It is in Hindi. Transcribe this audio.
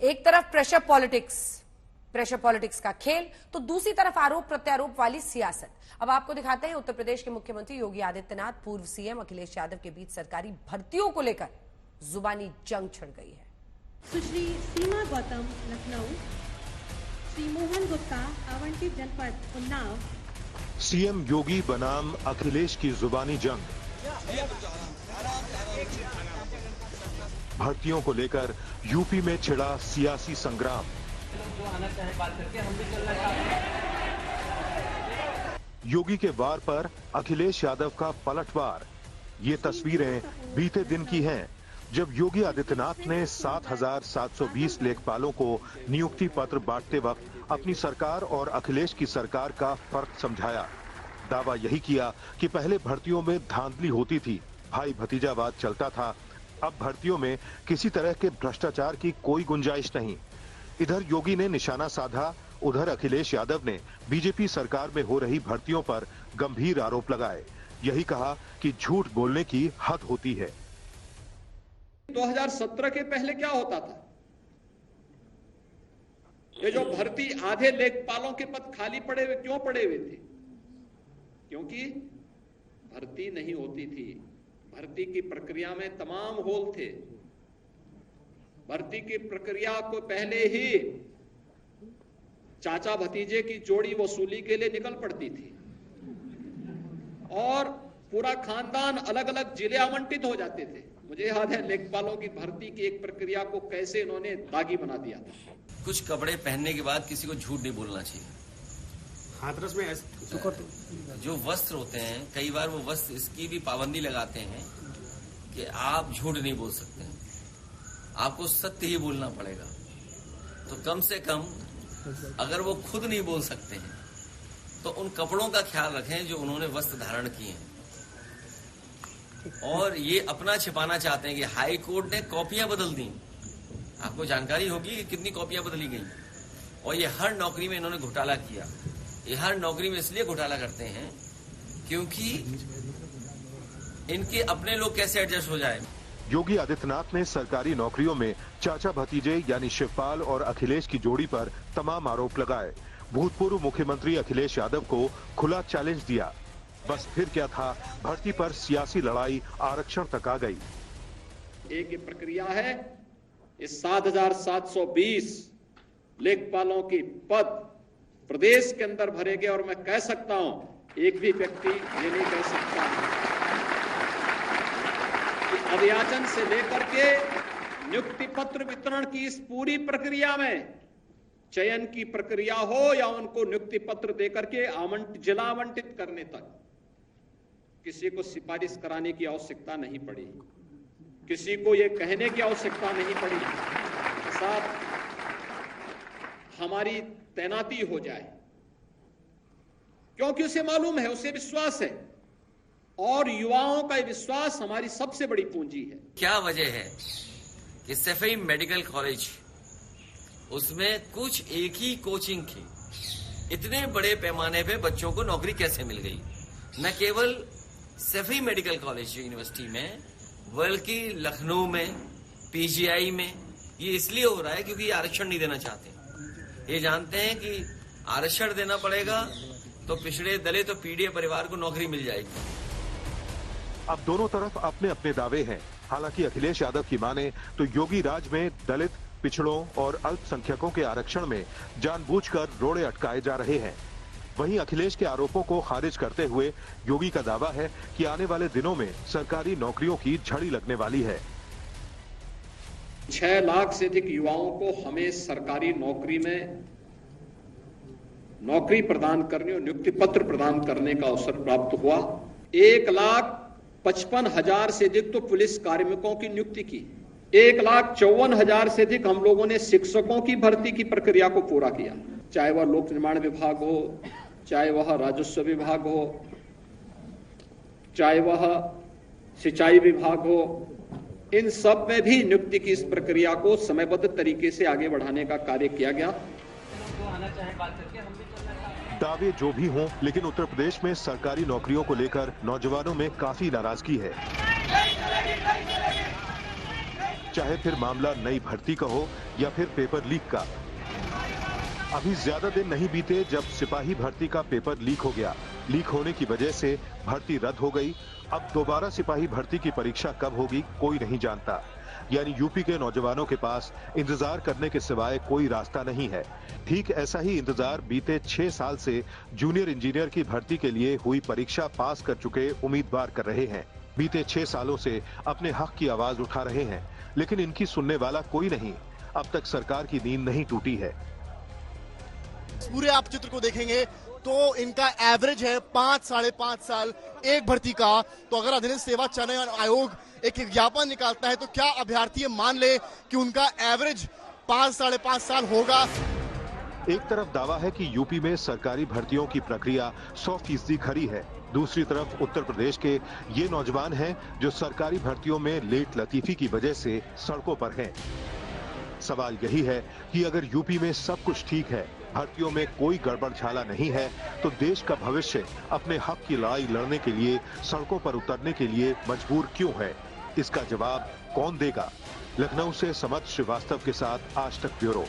एक तरफ प्रेशर पॉलिटिक्स का खेल, तो दूसरी तरफ आरोप प्रत्यारोप वाली सियासत। अब आपको दिखाते हैं उत्तर प्रदेश के मुख्यमंत्री योगी आदित्यनाथ, पूर्व सीएम अखिलेश यादव के बीच सरकारी भर्तियों को लेकर जुबानी जंग छिड़ गई है। सुश्री सीमा गौतम लखनऊ, श्री मोहन गुप्ता आवंटित जनपद उन्नाव। सीएम योगी बनाम अखिलेश की जुबानी जंग। भर्तियों को लेकर यूपी में छिड़ा सियासी संग्राम। योगी के वार पर अखिलेश यादव का पलटवार। ये तस्वीरें बीते दिन की हैं, जब योगी आदित्यनाथ ने 7,720 लेखपालों को नियुक्ति पत्र बांटते वक्त अपनी सरकार और अखिलेश की सरकार का फर्क समझाया। दावा यही किया कि पहले भर्तियों में धांधली होती थी, भाई भतीजावाद चलता था, अब भर्तियों में किसी तरह के भ्रष्टाचार की कोई गुंजाइश नहीं। इधर योगी ने निशाना साधा, उधर अखिलेश यादव ने बीजेपी सरकार में हो रही भर्तियों पर गंभीर आरोप लगाए। यही कहा कि झूठ बोलने की हद होती है। 2017 के पहले क्या होता था? ये जो भर्ती आधे लेखपालों के पद खाली पड़े हुए क्यों पड़े हुए थे? क्योंकि भर्ती नहीं होती थी। भर्ती की प्रक्रिया में तमाम होल थे। भर्ती की प्रक्रिया को पहले ही चाचा भतीजे की जोड़ी वसूली के लिए निकल पड़ती थी और पूरा खानदान अलग अलग जिले आवंटित हो जाते थे। मुझे याद है लेखपालों की भर्ती की एक प्रक्रिया को कैसे इन्होंने दागी बना दिया था। कुछ कपड़े पहनने के बाद किसी को झूठ नहीं बोलना चाहिए। हाथरस में जो वस्त्र होते हैं, कई बार वो वस्त्र इसकी भी पाबंदी लगाते हैं कि आप झूठ नहीं बोल सकते हैं, आपको सत्य ही बोलना पड़ेगा। तो कम से कम अगर वो खुद नहीं बोल सकते हैं तो उन कपड़ों का ख्याल रखें जो उन्होंने वस्त्र धारण किए हैं। और ये अपना छिपाना चाहते हैं कि हाई कोर्ट ने कॉपियां बदल दी। आपको जानकारी होगी कि कितनी कॉपियां बदली गई। और ये हर नौकरी में इन्होंने घोटाला किया। ये हर नौकरी में इसलिए घोटाला करते हैं क्योंकि इनके अपने लोग कैसे एडजस्ट हो जाए। योगी आदित्यनाथ ने सरकारी नौकरियों में चाचा भतीजे यानी शिवपाल और अखिलेश की जोड़ी पर तमाम आरोप लगाए। भूतपूर्व मुख्यमंत्री अखिलेश यादव को खुला चैलेंज दिया। बस फिर क्या था, भर्ती पर सियासी लड़ाई आरक्षण तक आ गई। एक ये प्रक्रिया है, इस 7,720 लेखपालों की पद प्रदेश के अंदर भरे गए और मैं कह सकता हूं, एक भी व्यक्ति ये नहीं कह सकता कि अभियाचन से लेकर के नियुक्ति पत्र वितरण की इस पूरी प्रक्रिया में चयन की प्रक्रिया हो या उनको नियुक्ति पत्र देकर के जिला आवंटित करने तक किसी को सिफारिश कराने की आवश्यकता नहीं पड़ी, किसी को यह कहने की आवश्यकता नहीं पड़ी साथ हमारी तैनाती हो जाए, क्योंकि उसे मालूम है, उसे विश्वास है और युवाओं का विश्वास हमारी सबसे बड़ी पूंजी है। क्या वजह है कि सफई मेडिकल कॉलेज, उसमें कुछ एक ही कोचिंग की इतने बड़े पैमाने पे बच्चों को नौकरी कैसे मिल गई? न केवल सफई मेडिकल कॉलेज यूनिवर्सिटी में बल्कि लखनऊ में, पीजीआई में। ये इसलिए हो रहा है क्योंकि आरक्षण नहीं देना चाहते। ये जानते हैं कि आरक्षण देना पड़ेगा तो पिछड़े दलित तो पीड़ित परिवार को नौकरी मिल जाएगी। अब दोनों तरफ अपने अपने दावे हैं। हालांकि अखिलेश यादव की माने तो योगी राज में दलित, पिछड़ों और अल्पसंख्यकों के आरक्षण में जानबूझकर रोड़े अटकाए जा रहे हैं। वहीं अखिलेश के आरोपों को खारिज करते हुए योगी का दावा है कि आने वाले दिनों में सरकारी नौकरियों की झड़ी लगने वाली है। 6 लाख से अधिक युवाओं को हमें सरकारी नौकरी में नौकरी प्रदान करने और नियुक्ति पत्र प्रदान करने का अवसर प्राप्त हुआ। 1,55,000 से अधिक तो पुलिस कार्मिकों की नियुक्ति की। 1,54,000 से अधिक हम लोगों ने शिक्षकों की भर्ती की प्रक्रिया को पूरा किया, चाहे वह लोक निर्माण विभाग हो, चाहे वह राजस्व विभाग हो, चाहे वह सिंचाई विभाग हो। इन सब में भी नियुक्ति की इस प्रक्रिया को समयबद्ध तरीके से आगे बढ़ाने का कार्य किया गया। दावे जो भी हों, लेकिन उत्तर प्रदेश में सरकारी नौकरियों को लेकर नौजवानों में काफी नाराजगी है। चाहे फिर मामला नई भर्ती का हो या फिर पेपर लीक का। अभी ज्यादा दिन नहीं बीते जब सिपाही भर्ती का पेपर लीक हो गया। लीक होने की वजह से भर्ती रद्द हो गई। अब दोबारा सिपाही भर्ती की परीक्षा कब होगी कोई नहीं जानता। यानी यूपी के नौजवानों के पास इंतजार करने के सिवाय कोई रास्ता नहीं है। ठीक ऐसा ही इंतजार बीते 6 साल से जूनियर इंजीनियर की भर्ती के लिए हुई परीक्षा पास कर चुके उम्मीदवार कर रहे हैं। बीते 6 सालों से अपने हक की आवाज उठा रहे हैं, लेकिन इनकी सुनने वाला कोई नहीं। अब तक सरकार की नींद नहीं टूटी है। पूरे आप चित्र को देखेंगे तो इनका एवरेज है 5-5.5 साल एक भर्ती का। तो अगर अधिनियम सेवा चयन आयोग एक विज्ञापन निकालता है तो क्या अभ्यर्थी मान ले कि उनका एवरेज 5-5.5 साल होगा। एक तरफ दावा है कि यूपी में सरकारी भर्तियों की प्रक्रिया 100% खरी है। दूसरी तरफ उत्तर प्रदेश के ये नौजवान हैं जो सरकारी भर्तियों में लेट लतीफी की वजह से सड़कों पर हैं। सवाल यही है कि अगर यूपी में सब कुछ ठीक है, भर्तियों में कोई गड़बड़ झाला नहीं है, तो देश का भविष्य अपने हक की लड़ाई लड़ने के लिए सड़कों पर उतरने के लिए मजबूर क्यों है? इसका जवाब कौन देगा? लखनऊ से समत श्रीवास्तव के साथ आज तक ब्यूरो।